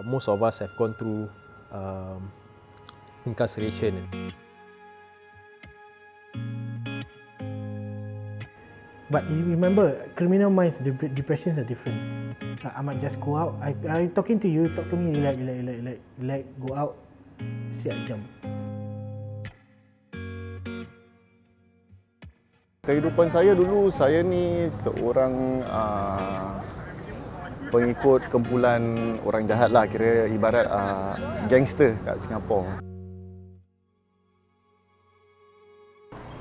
most of us have gone through incarceration. But you remember, criminal minds, the depressions are different. I might just go out. I talking to you, talk to me, relax, go out, siap jam. Kehidupan saya dulu, saya ni seorang pengikut kumpulan orang jahat lah, kira ibarat gangster kat Singapura.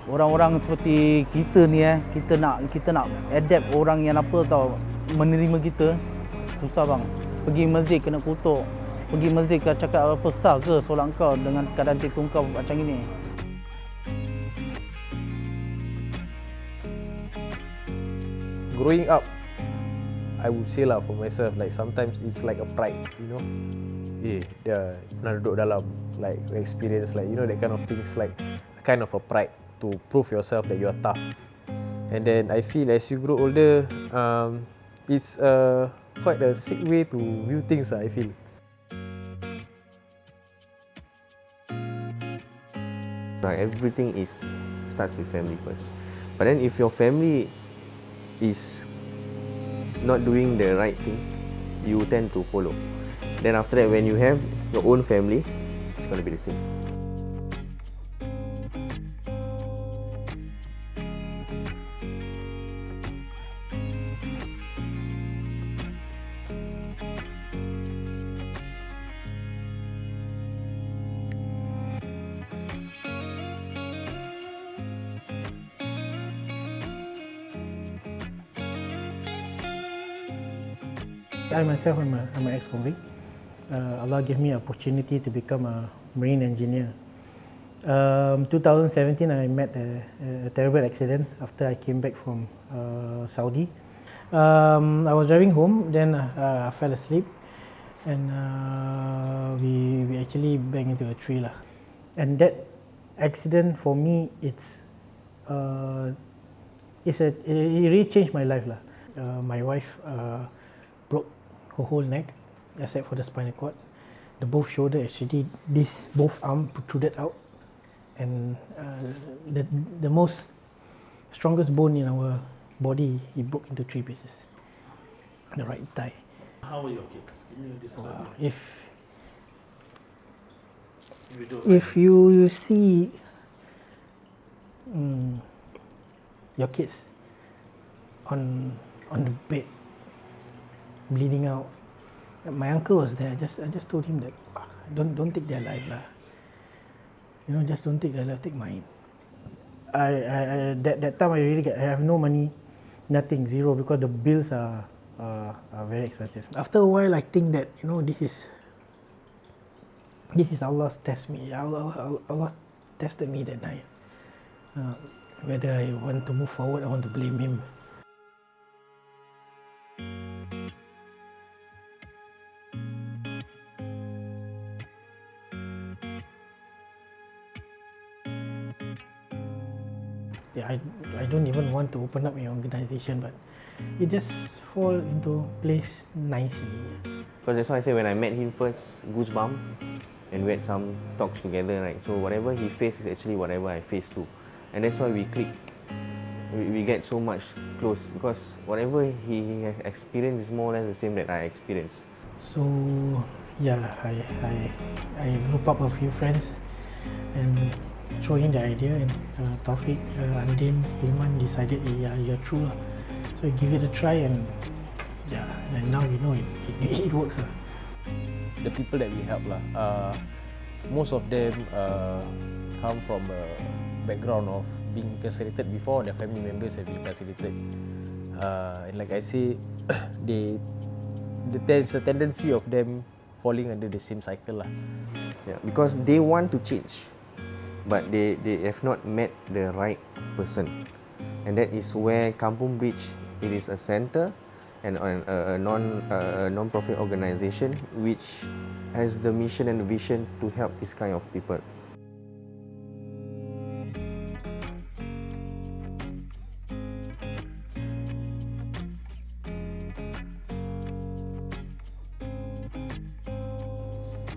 Orang-orang seperti kita ni kita nak adapt orang yang apa tau, menerima kita susah bang. Pergi masjid kena kutuk. Pergi masjid kau cakap apa sah ke solat kau dengan keadaan tertungkau macam ini. Growing up, I would say lah for myself, like sometimes it's like a pride, you know. Dia pernah duduk dalam like experience, like you know that kind of things, like kind of a pride to prove yourself that you are tough. And then I feel as you grow older, it's quite a sick way to view things. I feel. Everything starts with family first. But then if your family is not doing the right thing, you tend to follow. Then after that, when you have your own family, it's going to be the same. I myself am an ex-convict. Allah gave me an opportunity to become a marine engineer. 2017, I met a terrible accident after I came back from Saudi. I was driving home, then I fell asleep, and we actually banged into a tree lah. And that accident for me, it really changed my life lah. My wife broke her whole neck except for the spinal cord. The both shoulder actually, both arm protruded out, and the most strongest bone in our body, it broke into 3 pieces. The right thigh. How are your kids? Can you describe If you see your kids on the bed bleeding out, my uncle was there. I just told him that don't take their life lah. You know, just don't take their life, take mine. That time I have no money, nothing, zero, because the bills are very expensive. After a while, I think that, you know, this is Allah's test me. Allah tested me that night. Whether I want to move forward, I want to blame Him. I don't even want to open up my organisation, but it just fall into place nicely. Because that's why I say when I met him first, goosebump, and we had some talks together, right? So whatever he faced is actually whatever I face too, and that's why we click. We get so much close because whatever he has experienced is more or less the same that I experienced. So yeah, I group up a few friends and throw in the idea, and Taufik, Andin, Hilman decided, yeah, you're true lah. So I give it a try, and yeah, and now we know it works lah. The people that we help lah, most of them come from a background of being incarcerated before. Their family members have been incarcerated, and like I say, there's a tendency of them falling under the same cycle lah. Yeah, because they want to change, but they have not met the right person, and that is where Kampung Bridge, it is a center and a non-profit organisation which has the mission and vision to help this kind of people.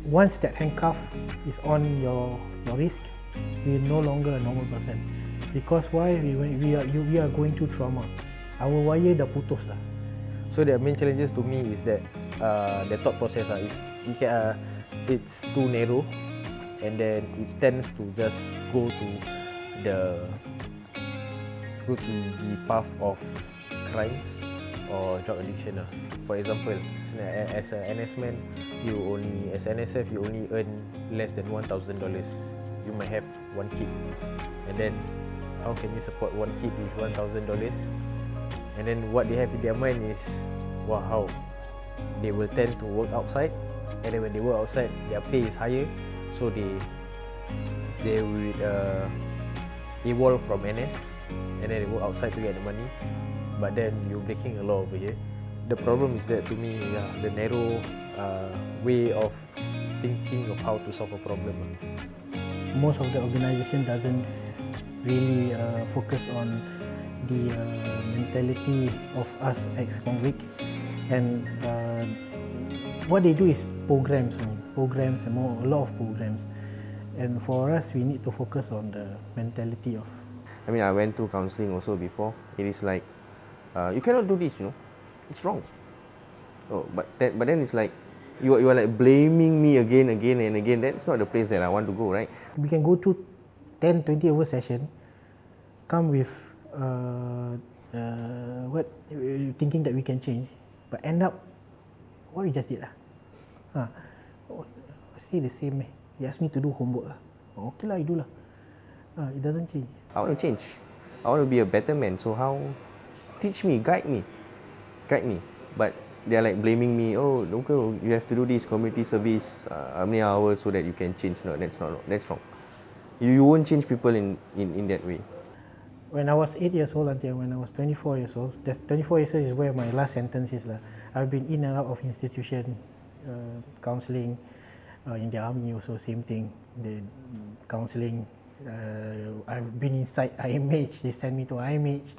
Once that handcuff is on your wrist, we are no longer a normal person. Because why? We are going through trauma. Our wire dah putus lah. So the main challenges to me is that the thought process is it's too narrow, and then it tends to just go to the path of crimes or drug addiction. For example, as an NS man, as an NSF you only earn less than $1,000. You might have one kid, and then how can you support one kid with $1,000? And then what they have in their mind is, wow, how they will tend to work outside, and then when they work outside, their pay is higher, so they will evolve from NS, and then they work outside to get the money. But then you're breaking a law over here. The problem is that to me, the narrow way of thinking of how to solve a problem. Most of the organisation doesn't really focus on the mentality of us ex-convict, and what they do is programs and a lot of programs, and for us we need to focus on the mentality of. I mean, I went through counselling also before. It is like, you cannot do this, it's wrong. Oh, but then it's like, you are like blaming me again and again. That's not the place that I want to go, right? We can go through 10-20 hour session, come with thinking that we can change, but end up what we just did say the same. He asked me to do homework okay lah, I do lah. It doesn't change. I want to change. I want to be a better man. So how? Teach me, guide me. But they are like blaming me. Oh, okay, you have to do this community service how many hours so that you can change. No, that's wrong. You won't change people in that way. When I was 8 years old until when I was 24 years old, 24 years old is where my last sentence is. I've been in and out of institution, counselling, in the army also same thing, the counselling. I've been inside IMH, they sent me to IMH.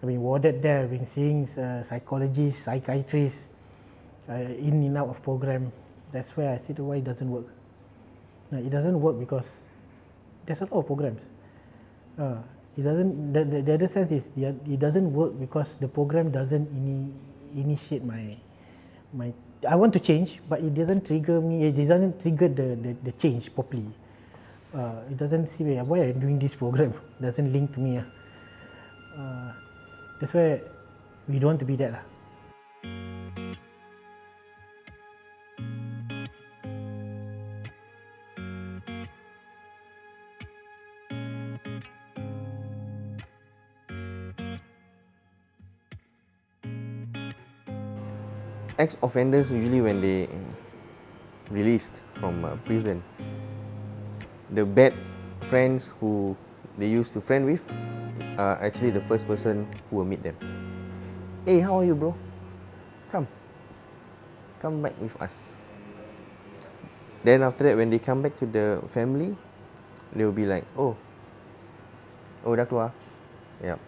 I've been warded there, I've been seeing psychologists, psychiatrists, in and out of program. That's where I said why it doesn't work. It doesn't work because there's a lot of programs. It doesn't. The other sense is it doesn't work because the program doesn't initiate my. I want to change, but it doesn't trigger me. It doesn't trigger the change properly. It doesn't see why I'm doing this program. It doesn't link to me. That's why we don't want to be that. Ex-offenders usually when they released from prison, the bad friends who they used to friend with are actually the first person who will meet them. Hey, how are you, bro? Come back with us. Then after that, when they come back to the family, they will be like, oh dah keluar? Yep.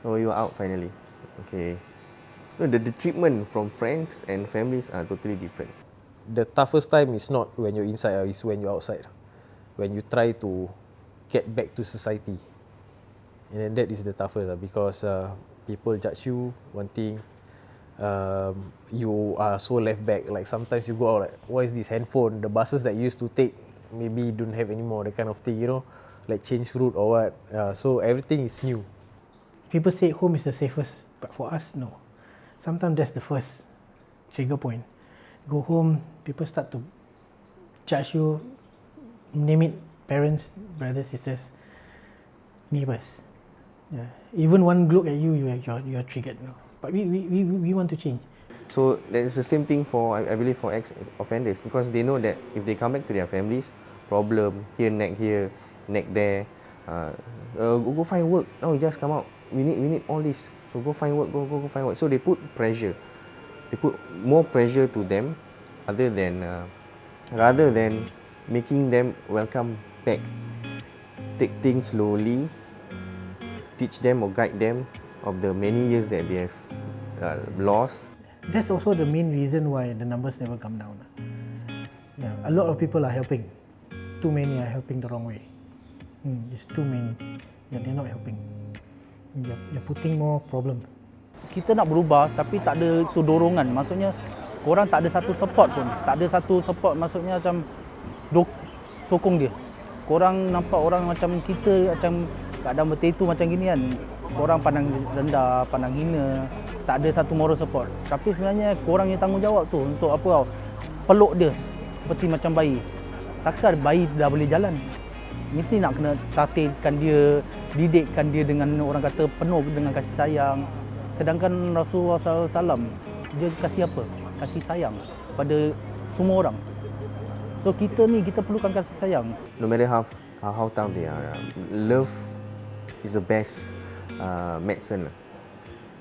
Oh, you are out finally. Okay. No, the treatment from friends and families are totally different. The toughest time is not when you're inside, it's when you're outside. When you try to get back to society. And then that is the toughest because people judge you one thing. You are so left back. Like sometimes you go out like, what is this handphone? The buses that you used to take maybe don't have anymore, that kind of thing, like change route or what. So everything is new. People say home is the safest, but for us, no. Sometimes that's the first trigger point. Go home, people start to judge you, name it, parents, brothers, sisters, neighbors. Yeah. Even one look at you, you are triggered. But we want to change. So that is the same thing for, I believe, for ex-offenders, because they know that if they come back to their families, problem, neck here, neck there, go find work. No, you just come out. We need all this. So go find work, go find work. So they put pressure. They put more pressure to them rather than making them welcome back. Take things slowly, teach them or guide them of the many years that they have lost. That's also the main reason why the numbers never come down. Yeah, a lot of people are helping. Too many are helping the wrong way. It's too many. Yeah, they're not helping. They're putting more problem. Kita nak berubah tapi tak ada tu dorongan. Maksudnya korang tak ada satu support pun. Tak ada satu support maksudnya macam sokong dia. Korang nampak orang macam kita macam keadaan bertetu macam gini kan. Korang pandang rendah, pandang hina. Tak ada satu moral support. Tapi sebenarnya korang yang tanggungjawab tu untuk apa tau. Peluk dia seperti macam bayi. Takkan bayi dah boleh jalan. Mesti nak kena tatihkan dia, didikkan dia dengan orang kata penuh dengan kasih sayang. Sedangkan Rasulullah SAW, dia kasih apa? Kasih sayang pada semua orang. So kita ni, kita perlukan kasih sayang. No matter how tough they are, love is the best medicine.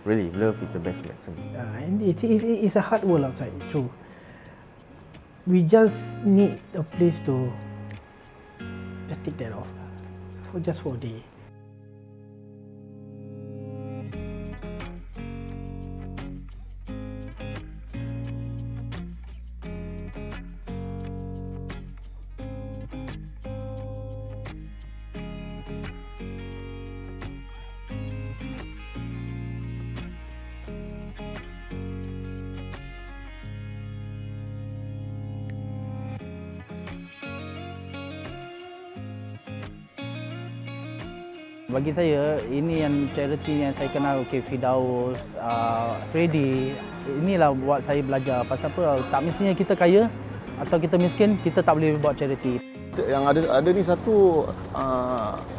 Really, love is the best medicine. And it's a hard world outside, true. We just need a place to just take that off just for a day. Bagi saya, ini yang charity yang saya kenal, okay, Firdaus, Freddy, inilah buat saya belajar. Pasal apa? Tak mestinya kita kaya atau kita miskin, kita tak boleh buat charity. Yang ada ni satu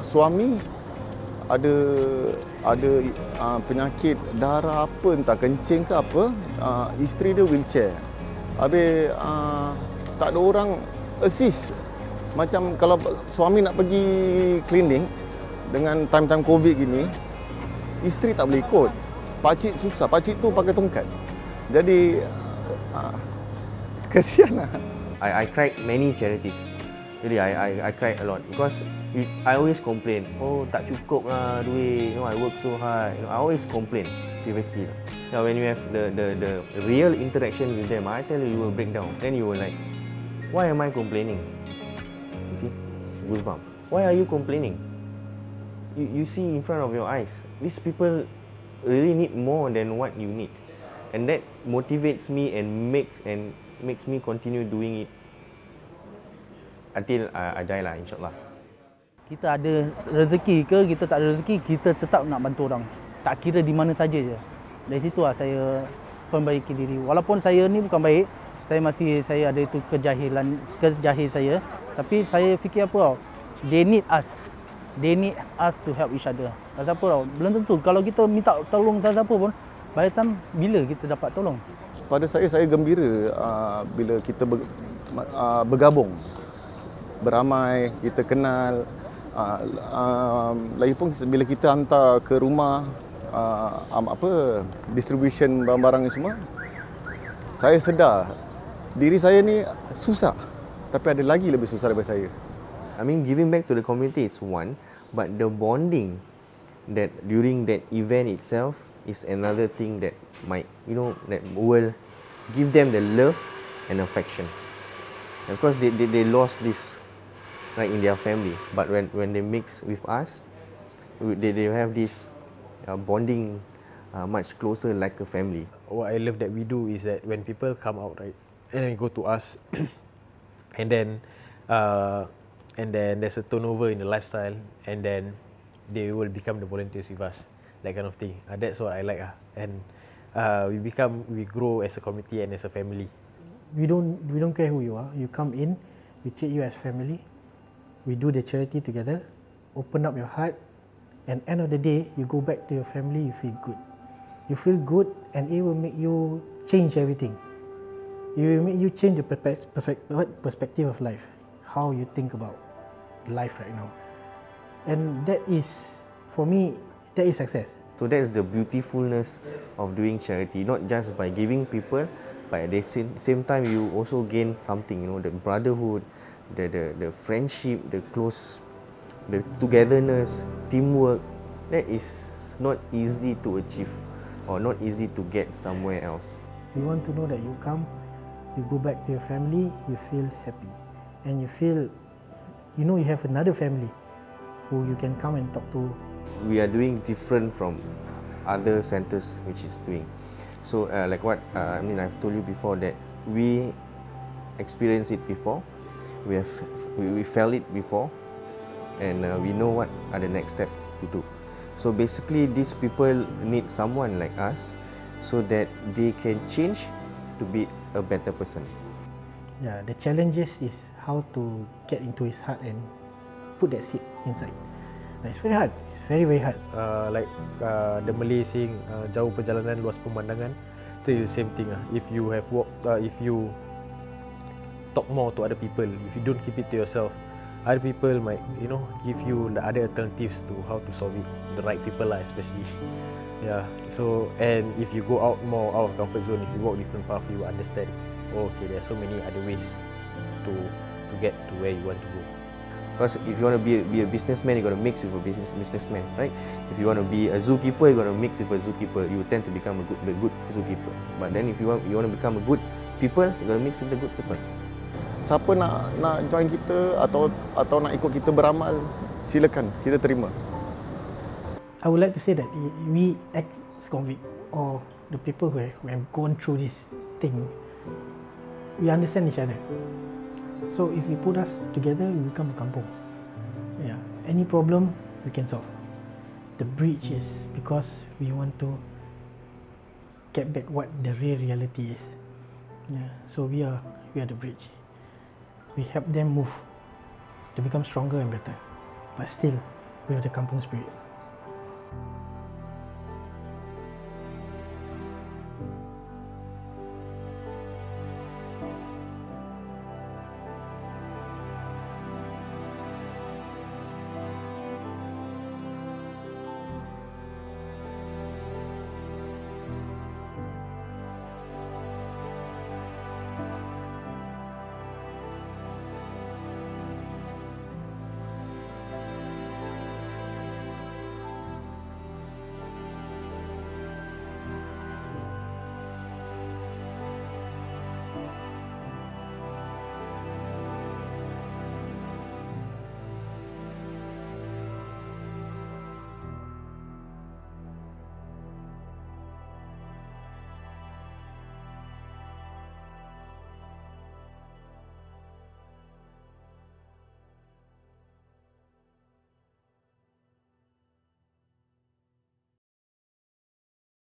suami ada penyakit darah apa, entah kencing ke apa, isteri dia wheelchair. Habis tak ada orang assist. Macam kalau suami nak pergi klinik dengan time-time COVID gini, isteri tak boleh ikut. Pakcik susah, pakcik tu pakai tongkat. Jadi kesian lah. I cried many charities. Really, I cried a lot because I always complain. Oh, tak cukup lah duit. I work so hard. I always complain previously. Now when you have the real interaction with them, I tell you, you will break down. Then you will like, why am I complaining? You see, goosebump. Why are you complaining? You see in front of your eyes, these people really need more than what you need, and that motivates me and makes me continue doing it until I die lah, insyaAllah. Kita ada rezeki ke, kita tak ada rezeki, kita tetap nak bantu orang. Tak kira di mana saja je. Dari situ lah saya perbaiki diri. Walaupun saya ni bukan baik, saya ada itu kejahil saya, tapi saya fikir apa tau, they need us to help each other. Pasal apa tau, belum tentu kalau kita minta tolong siapa pun, by the time bila kita dapat tolong. Pada saya gembira bila kita bergabung, beramai, kita kenal. Lagipun bila kita hantar ke rumah distribution barang-barang ni semua, saya sedar diri saya ni susah, tapi ada lagi lebih susah daripada saya. I mean, giving back to the community is one, but the bonding that during that event itself is another thing that might, that will give them the love and affection. And of course, they lost this right in their family, but when they mix with us, they have this bonding much closer like a family. What I love that we do is that when people come out, right, and then go to us, and then there's a turnover in the lifestyle, and then they will become the volunteers with us, that kind of thing. That's what I like, and we grow as a community and as a family. We don't care who you are. You come in, we treat you as family. We do the charity together. Open up your heart, and end of the day, you go back to your family. You feel good. You feel good, and it will make you change everything. It will make you change the perspective of life. How you think about life right now, and that is, for me, that is success. So that's the beautifulness of doing charity, not just by giving people, but at the same time you also gain something, the brotherhood, the friendship, the close, the togetherness, teamwork. That is not easy to achieve or not easy to get somewhere else. We want to know that you come you go back to your family, you feel happy, and you feel, you know, you have another family who you can come and talk to. We are doing different from other centers which is doing. So like what I've told you before that we experienced it before, we felt it before, and we know what are the next step to do. So basically these people need someone like us so that they can change to be a better person. Yeah, the challenges is how to get into his heart and put that seed inside. It's very hard. It's very, very hard. The Malay saying, jauh perjalanan luas pemandangan. It is the same thing. If you have if you talk more to other people, if you don't keep it to yourself, other people might, give you the other alternatives to how to solve it. The right people especially. Yeah. So, and if you go out more out of comfort zone, if you walk different path, you will understand. Oh, okay, there are so many other ways to get to where you want to go. Because if you want to be a businessman, you got to mix with a businessman, right? If you want to be a zookeeper, you got to mix with a zookeeper. You tend to become a good zookeeper. But then if you want to become a good people, you got to mix with the good people. Siapa nak join kita atau nak ikut kita beramal, silakan, kita terima. I would like to say that we ex-convict or the people who have gone through this thing, we understand each other. So if we put us together, we become a kampung. Yeah, any problem we can solve. The bridge is because we want to get back what the real reality is. Yeah, so we are the bridge. We help them move to become stronger and better, but still with the kampung spirit.